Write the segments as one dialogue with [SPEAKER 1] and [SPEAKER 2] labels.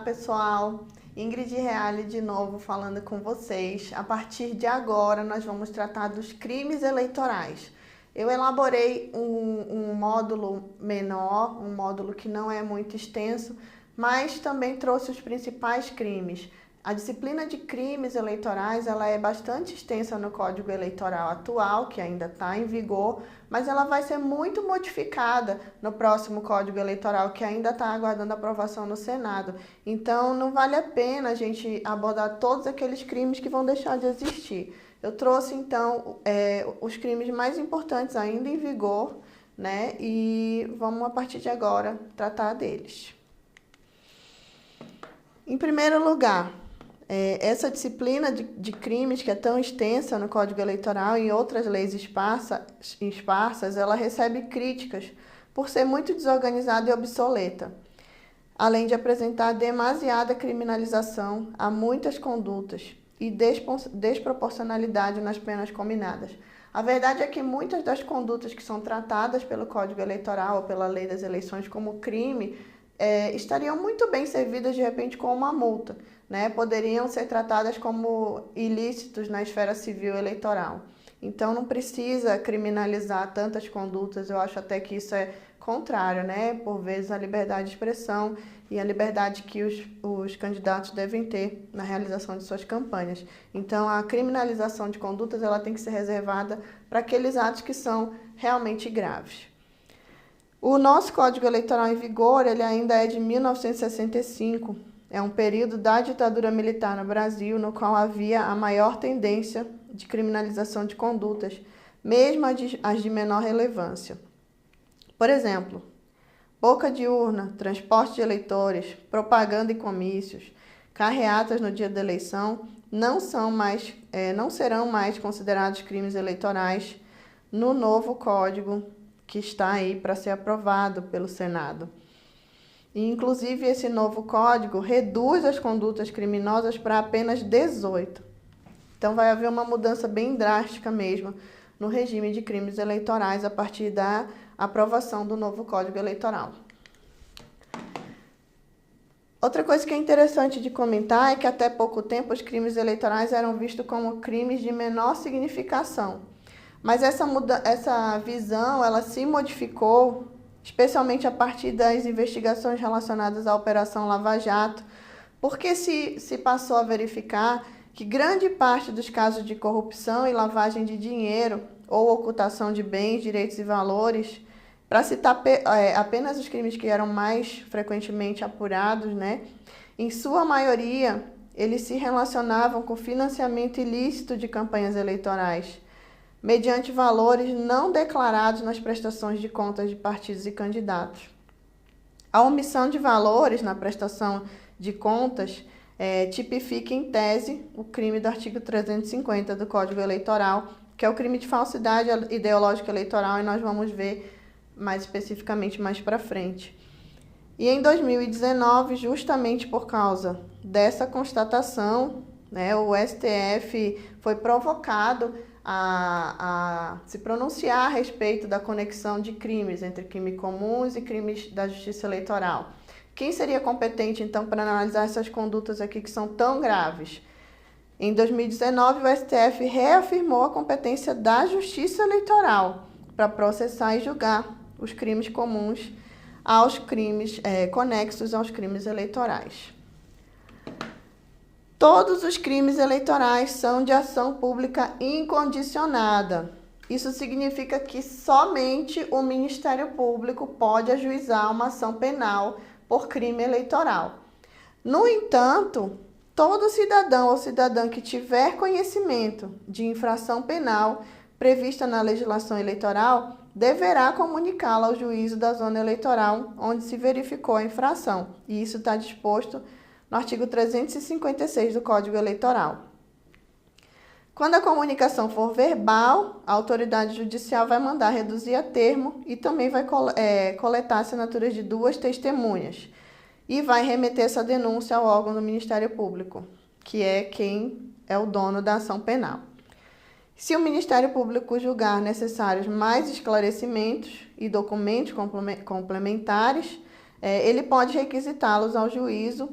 [SPEAKER 1] pessoal, Ingrid Reale de novo falando com vocês. A partir de agora nós vamos tratar dos crimes eleitorais. Eu elaborei um módulo menor, um módulo que não é muito extenso, mas também trouxe os principais crimes. A disciplina de crimes eleitorais ela é bastante extensa no Código Eleitoral atual, que ainda está em vigor, mas ela vai ser muito modificada no próximo Código Eleitoral, que ainda está aguardando aprovação no Senado. Então, não vale a pena a gente abordar todos aqueles crimes que vão deixar de existir. Eu trouxe, então, os crimes mais importantes ainda em vigor, né? E vamos, a partir de agora, tratar deles. Em primeiro lugar, essa disciplina de crimes que é tão extensa no Código Eleitoral e em outras leis esparsas, ela recebe críticas por ser muito desorganizada e obsoleta, além de apresentar demasiada criminalização a muitas condutas e desproporcionalidade nas penas combinadas. A verdade é que muitas das condutas que são tratadas pelo Código Eleitoral ou pela Lei das Eleições como crime estariam muito bem servidas, de repente, com uma multa, né? Poderiam ser tratadas como ilícitos na esfera civil eleitoral. Então, não precisa criminalizar tantas condutas. Eu acho até que isso é contrário, né? Por vezes, a liberdade de expressão e a liberdade que os candidatos devem ter na realização de suas campanhas. Então, a criminalização de condutas ela tem que ser reservada para aqueles atos que são realmente graves. O nosso Código Eleitoral em vigor, ele ainda é de 1965. É um período da ditadura militar no Brasil, no qual havia a maior tendência de criminalização de condutas, mesmo as de menor relevância. Por exemplo, boca de urna, transporte de eleitores, propaganda em comícios, carreatas no dia da eleição não serão mais considerados crimes eleitorais no novo Código que está aí para ser aprovado pelo Senado. E, inclusive, esse novo código reduz as condutas criminosas para apenas 18. Então, vai haver uma mudança bem drástica mesmo no regime de crimes eleitorais a partir da aprovação do novo Código Eleitoral. Outra coisa que é interessante de comentar é que até pouco tempo os crimes eleitorais eram vistos como crimes de menor significação. Mas essa visão ela se modificou, especialmente a partir das investigações relacionadas à Operação Lava Jato, porque se passou a verificar que grande parte dos casos de corrupção e lavagem de dinheiro ou ocultação de bens, direitos e valores, para citar apenas os crimes que eram mais frequentemente apurados, né? Em sua maioria, eles se relacionavam com financiamento ilícito de campanhas eleitorais, mediante valores não declarados nas prestações de contas de partidos e candidatos. A omissão de valores na prestação de contas tipifica em tese o crime do artigo 350 do Código Eleitoral, que é o crime de falsidade ideológica eleitoral, e nós vamos ver mais especificamente mais para frente. E em 2019, justamente por causa dessa constatação, né, o STF foi provocado a se pronunciar a respeito da conexão de crimes entre crimes comuns e crimes da justiça eleitoral. Quem seria competente, então, para analisar essas condutas aqui que são tão graves? Em 2019, o STF reafirmou a competência da justiça eleitoral para processar e julgar os crimes comuns aos crimes conexos aos crimes eleitorais. Todos os crimes eleitorais são de ação pública incondicionada. Isso significa que somente o Ministério Público pode ajuizar uma ação penal por crime eleitoral. No entanto, todo cidadão ou cidadã que tiver conhecimento de infração penal prevista na legislação eleitoral deverá comunicá-la ao juízo da zona eleitoral onde se verificou a infração. E isso está disposto no artigo 356 do Código Eleitoral. Quando a comunicação for verbal, a autoridade judicial vai mandar reduzir a termo e também vai coletar assinaturas de 2 testemunhas e vai remeter essa denúncia ao órgão do Ministério Público, que é quem é o dono da ação penal. Se o Ministério Público julgar necessários mais esclarecimentos e documentos complementares, ele pode requisitá-los ao juízo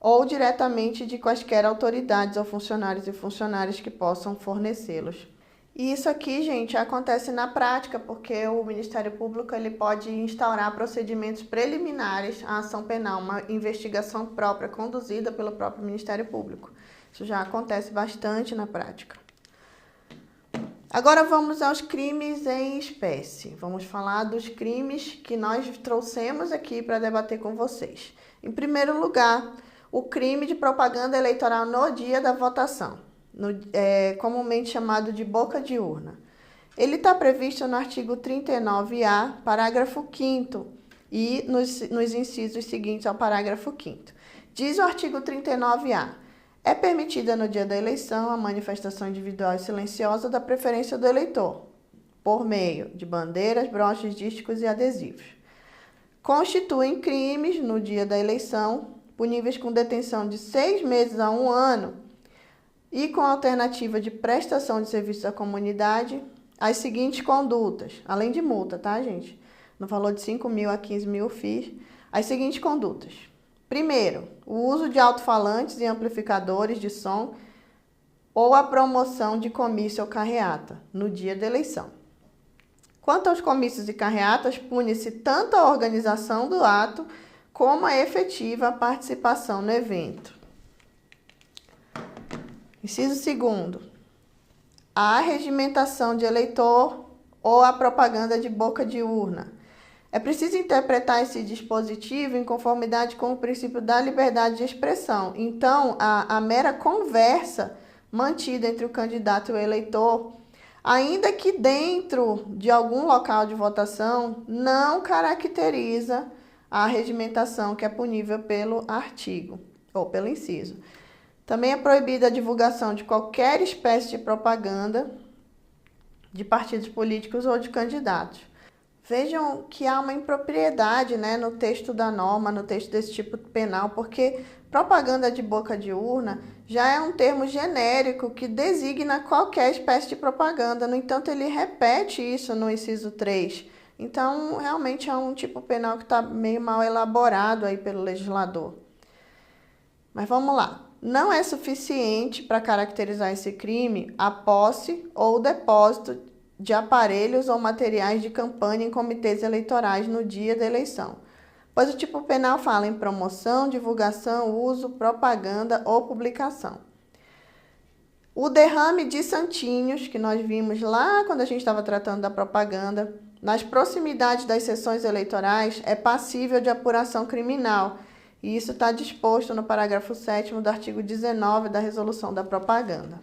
[SPEAKER 1] ou diretamente de quaisquer autoridades ou funcionários e funcionárias que possam fornecê-los. E isso aqui, gente, acontece na prática, porque o Ministério Público ele pode instaurar procedimentos preliminares à ação penal, uma investigação própria conduzida pelo próprio Ministério Público. Isso já acontece bastante na prática. Agora vamos aos crimes em espécie. Vamos falar dos crimes que nós trouxemos aqui para debater com vocês. Em primeiro lugar, o crime de propaganda eleitoral no dia da votação, comumente chamado de boca de urna. Ele está previsto no artigo 39A, parágrafo 5º, e nos incisos seguintes ao parágrafo 5º. Diz o artigo 39A: é permitida no dia da eleição a manifestação individual e silenciosa da preferência do eleitor, por meio de bandeiras, broches, dísticos e adesivos. Constituem crimes no dia da eleição, puníveis com detenção de 6 meses a 1 ano e com alternativa de prestação de serviço à comunidade, as seguintes condutas, além de multa, tá, gente? No valor de 5 mil a 15 mil FIIs, as seguintes condutas. Primeiro, o uso de alto-falantes e amplificadores de som ou a promoção de comício ou carreata no dia da eleição. Quanto aos comícios e carreatas, pune-se tanto a organização do ato como a efetiva participação no evento. Inciso 2º, a arregimentação de eleitor ou a propaganda de boca de urna. É preciso interpretar esse dispositivo em conformidade com o princípio da liberdade de expressão. Então, a mera conversa mantida entre o candidato e o eleitor, ainda que dentro de algum local de votação, não caracteriza a arregimentação que é punível pelo artigo ou pelo inciso. Também é proibida a divulgação de qualquer espécie de propaganda de partidos políticos ou de candidatos. Vejam que há uma impropriedade, né, no texto da norma, no texto desse tipo penal, porque propaganda de boca de urna já é um termo genérico que designa qualquer espécie de propaganda. No entanto, ele repete isso no inciso 3. Então, realmente é um tipo penal que está meio mal elaborado aí pelo legislador. Mas vamos lá. Não é suficiente para caracterizar esse crime a posse ou o depósito de aparelhos ou materiais de campanha em comitês eleitorais no dia da eleição, pois o tipo penal fala em promoção, divulgação, uso, propaganda ou publicação. O derrame de santinhos, que nós vimos lá quando a gente estava tratando da propaganda, nas proximidades das sessões eleitorais, é passível de apuração criminal, e isso está disposto no parágrafo 7º do artigo 19 da Resolução da Propaganda.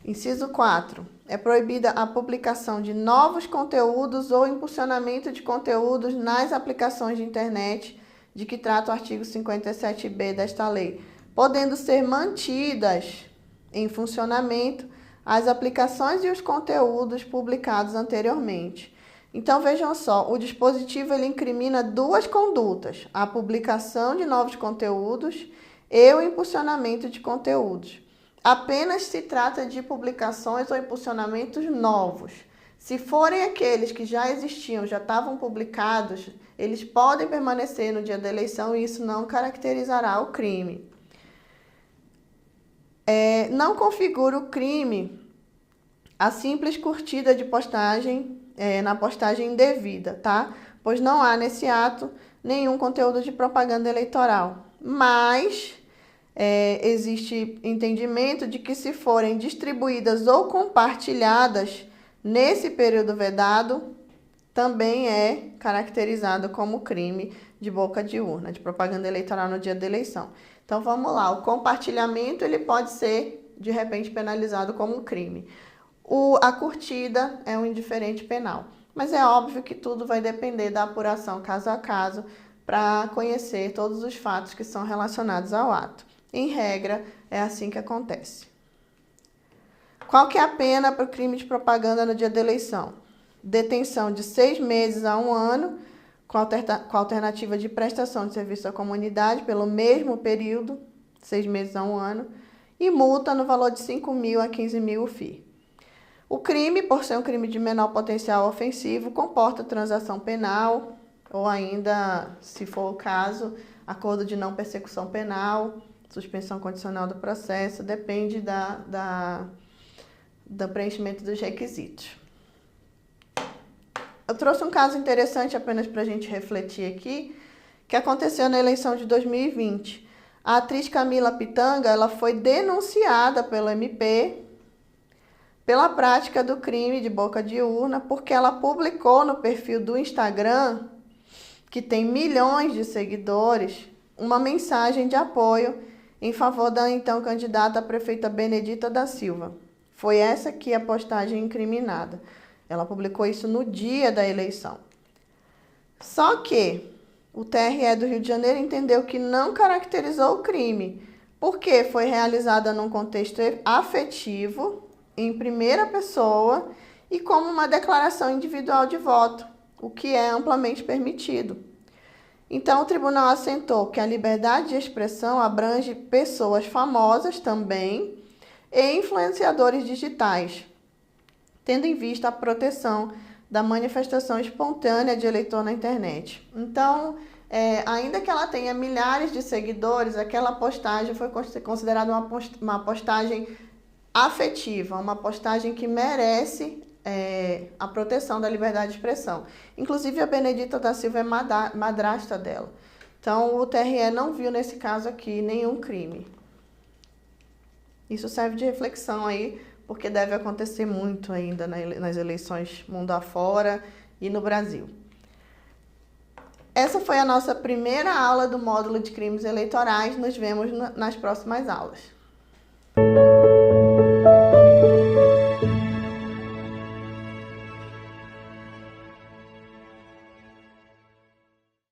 [SPEAKER 1] Inciso 4. É proibida a publicação de novos conteúdos ou impulsionamento de conteúdos nas aplicações de internet de que trata o artigo 57b desta lei, podendo ser mantidas em funcionamento as aplicações e os conteúdos publicados anteriormente. Então, vejam só, o dispositivo ele incrimina 2 condutas: a publicação de novos conteúdos e o impulsionamento de conteúdos. Apenas se trata de publicações ou impulsionamentos novos. Se forem aqueles que já existiam, já estavam publicados, eles podem permanecer no dia da eleição e isso não caracterizará o crime. Não configura o crime a simples curtida de postagem na postagem indevida, tá? Pois não há nesse ato nenhum conteúdo de propaganda eleitoral. Mas existe entendimento de que se forem distribuídas ou compartilhadas nesse período vedado, também é caracterizado como crime de boca de urna, de propaganda eleitoral no dia da eleição. Então vamos lá, o compartilhamento ele pode ser de repente penalizado como um crime. A curtida é um indiferente penal, mas é óbvio que tudo vai depender da apuração caso a caso para conhecer todos os fatos que são relacionados ao ato. Em regra, é assim que acontece. Qual que é a pena para o crime de propaganda no dia da eleição? Detenção de 6 meses a 1 ano, com alternativa de prestação de serviço à comunidade pelo mesmo período, 6 meses a 1 ano, e multa no valor de 5 mil a 15 mil FII. O crime, por ser um crime de menor potencial ofensivo, comporta transação penal, ou ainda, se for o caso, acordo de não persecução penal, suspensão condicional do processo, depende do preenchimento dos requisitos. Eu trouxe um caso interessante apenas para a gente refletir aqui, que aconteceu na eleição de 2020. A atriz Camila Pitanga, ela foi denunciada pelo MP pela prática do crime de boca de urna, porque ela publicou no perfil do Instagram, que tem milhões de seguidores, uma mensagem de apoio em favor da então candidata a prefeita Benedita da Silva. Foi essa aqui a postagem incriminada. Ela publicou isso no dia da eleição. Só que o TRE do Rio de Janeiro entendeu que não caracterizou o crime, porque foi realizada num contexto afetivo, em primeira pessoa e como uma declaração individual de voto, o que é amplamente permitido. Então, o tribunal assentou que a liberdade de expressão abrange pessoas famosas também e influenciadores digitais, tendo em vista a proteção da manifestação espontânea de eleitor na internet. Então, ainda que ela tenha milhares de seguidores, aquela postagem foi considerada uma postagem afetiva, uma postagem que merece a proteção da liberdade de expressão. Inclusive, a Benedita da Silva é madrasta dela. Então, o TRE não viu nesse caso aqui nenhum crime. Isso serve de reflexão aí, porque deve acontecer muito ainda nas eleições mundo afora e no Brasil. Essa foi a nossa primeira aula do módulo de crimes eleitorais. Nos vemos nas próximas aulas.